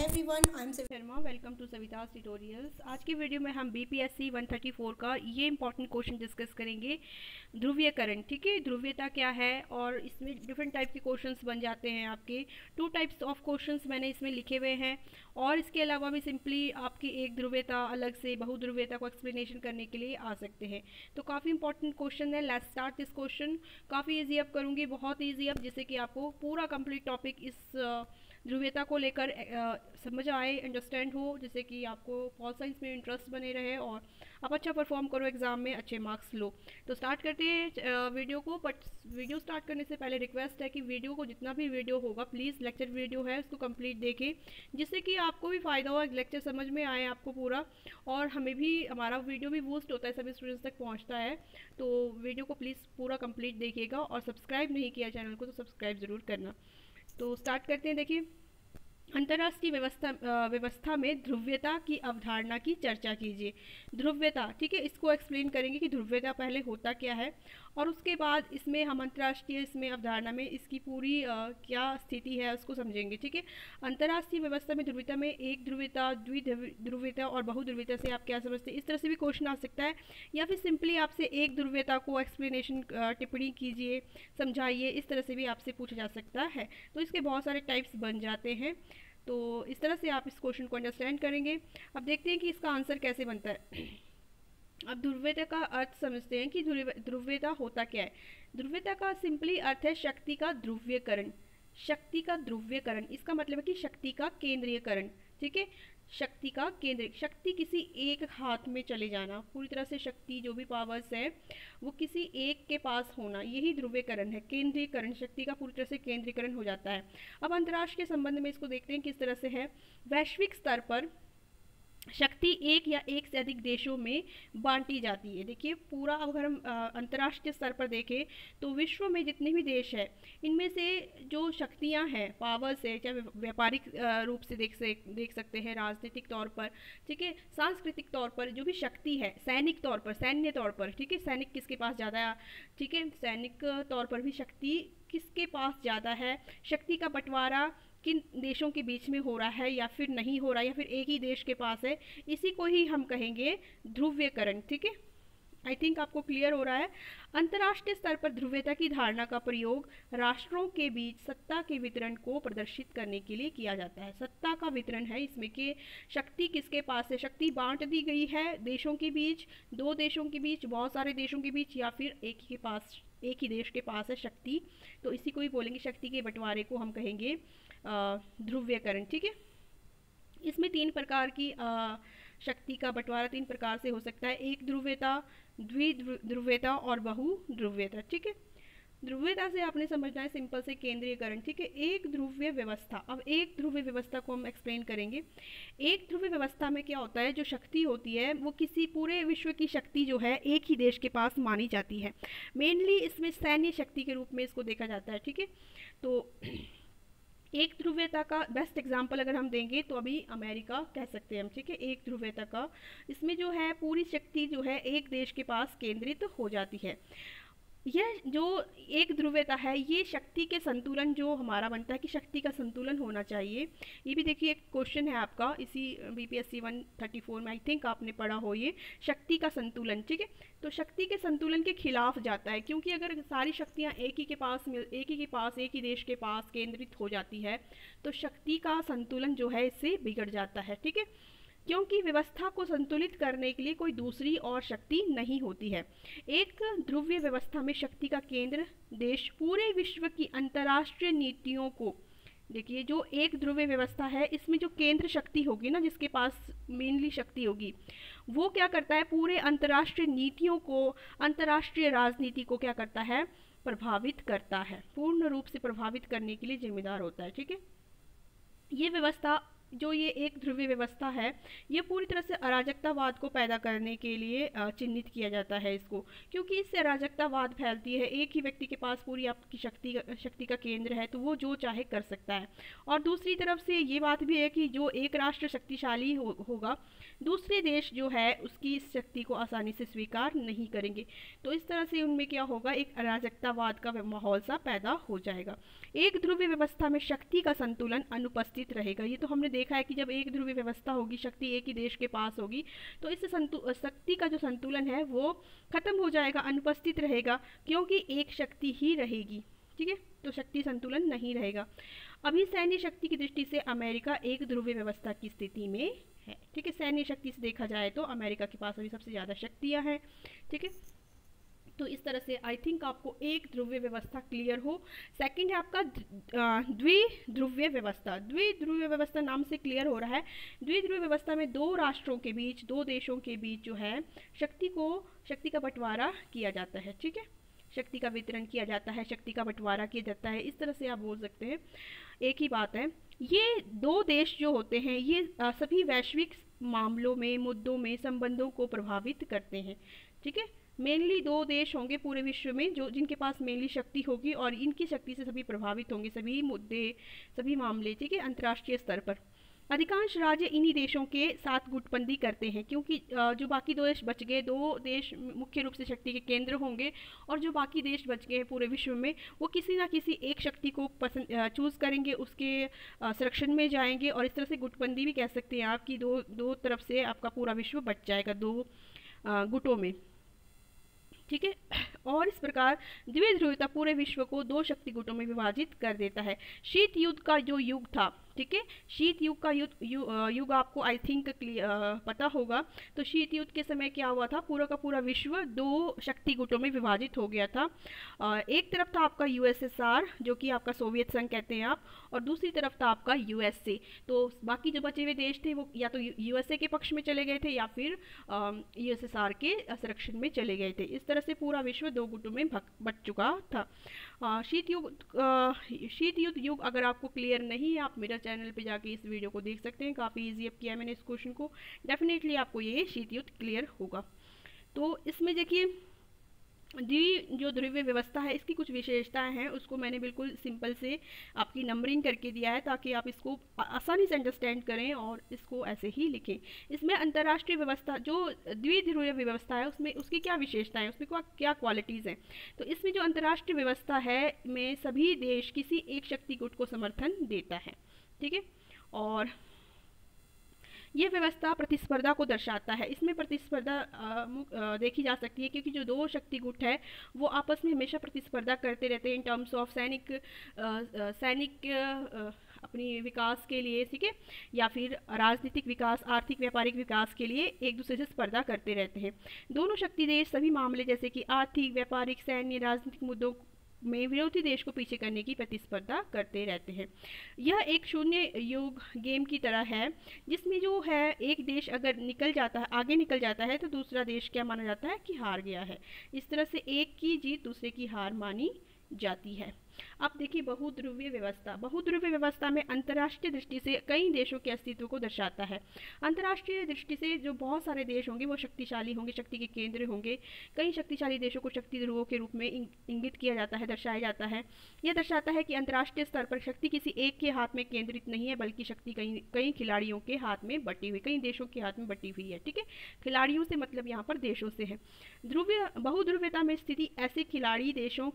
Everyone, I am Sharma. Welcome to Savita's tutorials. आज की video में हम बीपीएससी 134 का ये इंपॉर्टेंट क्वेश्चन डिस्कस करेंगे, ध्रुवीयकरण। ठीक है, ध्रुवीयता क्या है और इसमें डिफरेंट टाइप के क्वेश्चंस बन जाते हैं आपके। 2 टाइप्स ऑफ क्वेश्चंस मैंने इसमें लिखे हुए हैं और इसके अलावा भी सिंपली आपकी एक ध्रुवीयता अलग से बहुध्रुवीयता को एक्सप्लेनेशन करने के लिए आ सकते हैं। तो काफ़ी इंपॉर्टेंट क्वेश्चन है। Let's start this question. काफ़ी ईजी अब करूँगी, बहुत ईजी अब, जिससे कि आपको पूरा कंप्लीट टॉपिक इस ध्रुवीयता को लेकर समझ आए, अंडरस्टैंड हो, जिससे कि आपको पॉल साइंस में इंटरेस्ट बने रहे और आप अच्छा परफॉर्म करो एग्जाम में, अच्छे मार्क्स लो। तो स्टार्ट करते हैं वीडियो को। बट वीडियो स्टार्ट करने से पहले रिक्वेस्ट है कि वीडियो को, जितना भी वीडियो होगा, प्लीज़ लेक्चर वीडियो है उसको कंप्लीट देखें, जिससे कि आपको भी फ़ायदा हो, लेक्चर समझ में आए आपको पूरा, और हमें भी, हमारा वीडियो भी बूस्ट होता है, सभी स्टूडेंट्स तक पहुँचता है। तो वीडियो को प्लीज़ पूरा कंप्लीट देखिएगा और सब्सक्राइब नहीं किया चैनल को तो सब्सक्राइब ज़रूर करना। तो स्टार्ट करते हैं। देखिए, अंतर्राष्ट्रीय व्यवस्था में ध्रुवीयता की अवधारणा की चर्चा कीजिए। ध्रुवीयता, ठीक है, इसको एक्सप्लेन करेंगे कि ध्रुवीयता पहले होता क्या है और उसके बाद इसमें हम अंतर्राष्ट्रीय इसमें अवधारणा में इसकी पूरी क्या स्थिति है उसको समझेंगे। ठीक है, अंतर्राष्ट्रीय व्यवस्था में ध्रुवीयता में एक ध्रुवीयता, द्विध्रुवीयता और बहुध्रुवीयता से आप क्या समझते हैं, इस तरह से भी क्वेश्चन आ सकता है, या फिर सिंपली आपसे एक ध्रुवीयता को एक्सप्लेनेशन टिप्पणी कीजिए, समझाइए, इस तरह से भी आपसे पूछा जा सकता है। तो इसके बहुत सारे टाइप्स बन जाते हैं। तो इस तरह से आप इस क्वेश्चन को अंडरस्टैंड करेंगे। अब देखते हैं कि इसका आंसर कैसे बनता है। अब ध्रुवीयता का अर्थ समझते हैं कि ध्रुवीयता होता क्या है। ध्रुवीयता का सिंपली अर्थ है शक्ति का ध्रुवीयकरण। शक्ति का ध्रुवीयकरण, इसका मतलब है कि शक्ति का केंद्रीयकरण। ठीक है, शक्ति का केंद्र, शक्ति किसी एक हाथ में चले जाना, पूरी तरह से शक्ति जो भी पावर्स है वो किसी एक के पास होना, यही ध्रुवीकरण है, केंद्रीकरण। शक्ति का पूरी तरह से केंद्रीकरण हो जाता है। अब अंतर्राष्ट्रीय संबंध में इसको देखते हैं किस तरह से है। वैश्विक स्तर पर शक्ति एक या एक से अधिक देशों में बांटी जाती है। देखिए, पूरा अगर हम अंतर्राष्ट्रीय स्तर पर देखें तो विश्व में जितने भी देश हैं, इनमें से जो शक्तियां हैं, पावर्स है, चाहे व्यापारिक रूप से देख सकते हैं, राजनीतिक तौर पर, ठीक है, सांस्कृतिक तौर पर जो भी शक्ति है, सैनिक तौर पर, सैन्य तौर पर, ठीक है, सैनिक किसके पास ज़्यादा है, ठीक है, सैनिक तौर पर भी शक्ति किसके पास ज़्यादा है, शक्ति का बंटवारा किन देशों के बीच में हो रहा है या फिर नहीं हो रहा है, या फिर एक ही देश के पास है, इसी को ही हम कहेंगे ध्रुवीयकरण। ठीक है, आई थिंक आपको क्लियर हो रहा है। अंतर्राष्ट्रीय स्तर पर ध्रुवीयता की धारणा का प्रयोग राष्ट्रों के बीच सत्ता के वितरण को प्रदर्शित करने के लिए किया जाता है। सत्ता का वितरण है इसमें कि शक्ति किसके पास है, शक्ति बांट दी गई है देशों के बीच, 2 देशों के बीच, बहुत सारे देशों के बीच, या फिर एक ही देश के पास है शक्ति, तो इसी को ही बोलेंगे, शक्ति के बंटवारे को हम कहेंगे ध्रुवीयकरण। ठीक है, इसमें 3 प्रकार की शक्ति का बंटवारा 3 प्रकार से हो सकता है, एक ध्रुवीयता, द्विध्रुवीयता और बहुध्रुवीयता। ठीक है, ध्रुवीयता से आपने समझना है सिंपल से केंद्रीयकरण। ठीक है, एक ध्रुवीय व्यवस्था। अब एक ध्रुवीय व्यवस्था को हम एक्सप्लेन करेंगे। एक ध्रुवीय व्यवस्था में क्या होता है, जो शक्ति होती है वो किसी पूरे विश्व की शक्ति जो है एक ही देश के पास मानी जाती है। मेनली इसमें सैन्य शक्ति के रूप में इसको देखा जाता है। ठीक है, तो एक ध्रुवीयता का बेस्ट एग्जाम्पल अगर हम देंगे तो अभी अमेरिका कह सकते हैं हम। ठीक है, एक ध्रुवीयता का, इसमें जो है पूरी शक्ति जो है एक देश के पास केंद्रित हो जाती है। यह जो एक ध्रुवीयता है, ये शक्ति के संतुलन जो हमारा बनता है कि शक्ति का संतुलन होना चाहिए। ये भी देखिए एक क्वेश्चन है आपका इसी बीपीएससी 134 में, आई थिंक आपने पढ़ा हो ये, शक्ति का संतुलन। ठीक है, तो शक्ति के संतुलन के खिलाफ जाता है, क्योंकि अगर सारी शक्तियाँ एक ही देश के पास केंद्रित हो जाती है तो शक्ति का संतुलन जो है इससे बिगड़ जाता है। ठीक है, क्योंकि व्यवस्था को संतुलित करने के लिए कोई दूसरी और शक्ति नहीं होती है। एक ध्रुवीय व्यवस्था में शक्ति का केंद्र देश पूरे विश्व की अंतर्राष्ट्रीय नीतियों को, देखिए जो एक ध्रुवीय व्यवस्था है इसमें जो केंद्र शक्ति होगी ना, जिसके पास मेनली शक्ति होगी, वो क्या करता है, पूरे अंतर्राष्ट्रीय नीतियों को, अंतर्राष्ट्रीय राजनीति को क्या करता है, प्रभावित करता है, पूर्ण रूप से प्रभावित करने के लिए जिम्मेदार होता है। ठीक है, ये व्यवस्था जो ये एक ध्रुवीय व्यवस्था है, ये पूरी तरह से अराजकतावाद को पैदा करने के लिए चिन्हित किया जाता है इसको, क्योंकि इससे अराजकतावाद फैलती है। एक ही व्यक्ति के पास पूरी आपकी शक्ति का केंद्र है तो वो जो चाहे कर सकता है, और दूसरी तरफ से ये बात भी है कि जो एक राष्ट्र शक्तिशाली होगा, दूसरे देश जो है उसकी इस शक्ति को आसानी से स्वीकार नहीं करेंगे, तो इस तरह से उनमें क्या होगा, एक अराजकतावाद का माहौल सा पैदा हो जाएगा। एक ध्रुवीय व्यवस्था में शक्ति का संतुलन अनुपस्थित रहेगा, ये तो हमने देखा है कि जब एक ध्रुवीय व्यवस्था होगी, शक्ति एक ही देश के पास होगी, तो इससे शक्ति का जो संतुलन है वो खत्म हो जाएगा, अनुपस्थित रहेगा, क्योंकि एक शक्ति ही रहेगी। ठीक है, तो शक्ति संतुलन नहीं रहेगा। अभी सैन्य शक्ति की दृष्टि से अमेरिका एक ध्रुवीय व्यवस्था की स्थिति में है। ठीक है, सैन्य शक्ति से देखा जाए तो अमेरिका के पास अभी सबसे ज़्यादा शक्तियाँ हैं। ठीक है, तो इस तरह से आई थिंक आपको एक ध्रुवीय व्यवस्था क्लियर हो। सेकंड है आपका द्विध्रुवीय व्यवस्था। द्विध्रुवीय व्यवस्था नाम से क्लियर हो रहा है। द्विध्रुवीय व्यवस्था में दो राष्ट्रों के बीच, दो देशों के बीच जो है शक्ति का बंटवारा किया जाता है। ठीक है, शक्ति का वितरण किया जाता है, शक्ति का बंटवारा किया जाता है, इस तरह से आप बोल सकते हैं। एक ही बात है, ये दो देश जो होते हैं ये सभी वैश्विक मामलों में, मुद्दों में, संबंधों को प्रभावित करते हैं। ठीक है, मेनली दो देश होंगे पूरे विश्व में जो जिनके पास मेनली शक्ति होगी और इनकी शक्ति से सभी प्रभावित होंगे, सभी मुद्दे, सभी मामले। ठीक है, अंतर्राष्ट्रीय स्तर पर अधिकांश राज्य इन्हीं देशों के साथ गुटबंदी करते हैं, क्योंकि जो बाकी दो देश बच गए, दो देश मुख्य रूप से शक्ति के केंद्र होंगे, और जो बाकी देश बच गए हैं पूरे विश्व में, वो किसी ना किसी एक शक्ति को चूज़ करेंगे, उसके संरक्षण में जाएंगे, और इस तरह से गुटबंदी भी कह सकते हैं आप कि दो तरफ से आपका पूरा विश्व बच जाएगा, दो गुटों में। ठीक है, और इस प्रकार द्विध्रुवीयता पूरे विश्व को दो शक्ति गुटों में विभाजित कर देता है। शीत युद्ध का जो युग था, ठीक है, शीत युग का युग आपको आई थिंक पता होगा। तो शीत युद्ध के समय क्या हुआ था, पूरा का पूरा विश्व दो शक्ति गुटों में विभाजित हो गया था। एक तरफ था आपका यूएसएसआर, जो कि आपका सोवियत संघ कहते हैं आप, और दूसरी तरफ था आपका यूएसए। तो बाकी जो बचे हुए देश थे वो या तो यूएसए के पक्ष में चले गए थे या फिर यूएसएसआर के संरक्षण में चले गए थे। इस तरह से पूरा विश्व दो गुटों में बट चुका था। शीत युद्ध युग अगर आपको क्लियर नहीं है, आप मेरा चैनल पे जाके इस वीडियो को देख सकते हैं, काफ़ी इजी अब किया है मैंने इस क्वेश्चन को। डेफिनेटली आपको ये शीत युद्ध क्लियर होगा। तो इसमें देखिए जो ध्रुवीय व्यवस्था है इसकी कुछ विशेषताएं हैं, उसको मैंने बिल्कुल सिंपल से आपकी नंबरिंग करके दिया है ताकि आप इसको आसानी से अंडरस्टैंड करें और इसको ऐसे ही लिखें। इसमें अंतर्राष्ट्रीय व्यवस्था जो द्विध्रुवीय व्यवस्था है उसमें उसकी क्या विशेषताएं, उसमें क्या क्वालिटीज़ हैं। तो इसमें जो अंतर्राष्ट्रीय व्यवस्था है में सभी देश किसी एक शक्ति गुट को समर्थन देता है। ठीक है, और यह व्यवस्था प्रतिस्पर्धा को दर्शाता है। इसमें प्रतिस्पर्धा देखी जा सकती है क्योंकि जो दो शक्ति गुट है वो आपस में हमेशा प्रतिस्पर्धा करते रहते हैं इन टर्म्स ऑफ सैनिक अपनी विकास के लिए, ठीक है, या फिर राजनीतिक विकास, आर्थिक व्यापारिक विकास के लिए एक दूसरे से स्पर्धा करते रहते हैं। दोनों शक्ति देश सभी मामले जैसे कि आर्थिक, व्यापारिक, सैन्य, राजनीतिक मुद्दों में विरोधी देश को पीछे करने की प्रतिस्पर्धा करते रहते हैं। यह एक शून्य युग गेम की तरह है जिसमें जो है एक देश अगर आगे निकल जाता है तो दूसरा देश क्या माना जाता है कि हार गया है। इस तरह से एक की जीत दूसरे की हार मानी जाती है। अब देखिए बहुध्रुवीय व्यवस्था। बहुध्रुवीय व्यवस्था में अंतर्राष्ट्रीय दृष्टि से कई देशों के अस्तित्व को दर्शाता है। अंतर्राष्ट्रीय दृष्टि से जो बहुत सारे देश होंगे वो शक्तिशाली होंगे, शक्ति के केंद्र होंगे। कई शक्तिशाली देशों को शक्ति ध्रुवों के रूप में इंगित किया जाता है, दर्शाया जाता है। यह दर्शाता है कि अंतर्राष्ट्रीय स्तर पर शक्ति किसी एक के हाथ में केंद्रित नहीं है बल्कि शक्ति कई खिलाड़ियों के हाथ में बटी हुई, कई देशों के हाथ में बटी हुई है। ठीक है, खिलाड़ियों से मतलब यहाँ पर देशों से है। बहुध्रुवीयता में स्थिति ऐसे खिलाड़ी देशों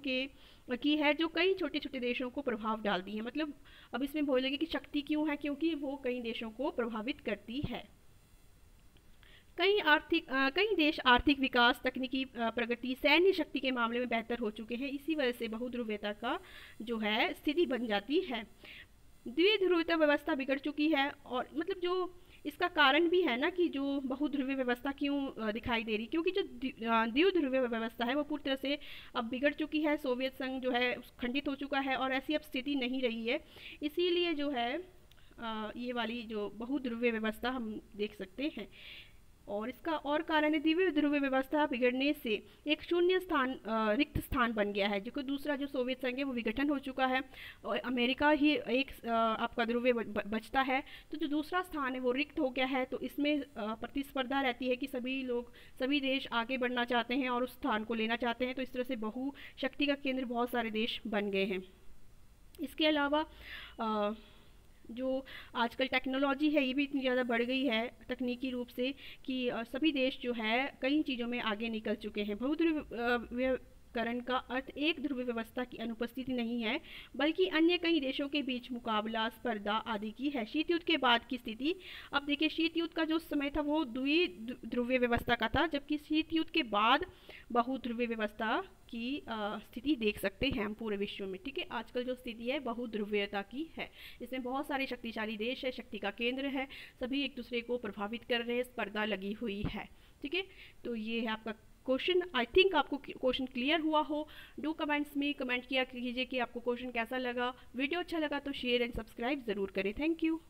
की है जो कई छोटे छोटे देशों को प्रभाव डालती है। मतलब अब इसमें बोलेंगे कि शक्ति क्यों है, क्योंकि वो कई देशों को प्रभावित करती है। कई देश आर्थिक विकास, तकनीकी प्रगति, सैन्य शक्ति के मामले में बेहतर हो चुके हैं। इसी वजह से बहुध्रुवीयता का जो है स्थिति बन जाती है। द्विध्रुवीयता व्यवस्था बिगड़ चुकी है और मतलब जो इसका कारण भी है ना कि जो बहुध्रुवीय व्यवस्था क्यों दिखाई दे रही, क्योंकि जो द्विध्रुवीय व्यवस्था है वो पूरी तरह से अब बिगड़ चुकी है। सोवियत संघ जो है खंडित हो चुका है और ऐसी अब स्थिति नहीं रही है। इसीलिए जो है ये वाली जो बहुध्रुवीय व्यवस्था हम देख सकते हैं। और इसका और कारण है द्विध्रुवीय व्यवस्था बिगड़ने से एक शून्य स्थान, रिक्त स्थान बन गया है। जो दूसरा जो सोवियत संघ है वो विघटन हो चुका है और अमेरिका ही एक आपका ध्रुवीय बचता है। तो जो दूसरा स्थान है वो रिक्त हो गया है। तो इसमें प्रतिस्पर्धा रहती है कि सभी देश आगे बढ़ना चाहते हैं और उस स्थान को लेना चाहते हैं। तो इस तरह से बहुशक्ति का केंद्र बहुत सारे देश बन गए हैं। इसके अलावा जो आजकल टेक्नोलॉजी है ये भी इतनी ज़्यादा बढ़ गई है तकनीकी रूप से कि सभी देश जो है कई चीज़ों में आगे निकल चुके हैं। बहुध्रुवीय ध्रुवीकरण का अर्थ एक ध्रुवीय व्यवस्था की अनुपस्थिति नहीं है, बल्कि अन्य कई देशों के बीच मुकाबला, स्पर्धा आदि की है। शीत युद्ध के बाद की स्थिति, अब देखिए शीत युद्ध का जो समय था वो द्विध्रुवीय व्यवस्था का था, जबकि शीत युद्ध के बाद बहुध्रुवीय व्यवस्था की स्थिति देख सकते हैं हम पूरे विश्व में। ठीक है, आजकल जो स्थिति है बहुध्रुवीयता की है। इसमें बहुत सारे शक्तिशाली देश है, शक्ति का केंद्र है, सभी एक दूसरे को प्रभावित कर रहे हैं, स्पर्धा लगी हुई है। ठीक है, तो ये है आपका क्वेश्चन। आई थिंक आपको क्वेश्चन क्लियर हुआ हो। डू कमेंट्स में कमेंट किया कीजिए कि आपको क्वेश्चन कैसा लगा। वीडियो अच्छा लगा तो शेयर एंड सब्सक्राइब ज़रूर करें। Thank you.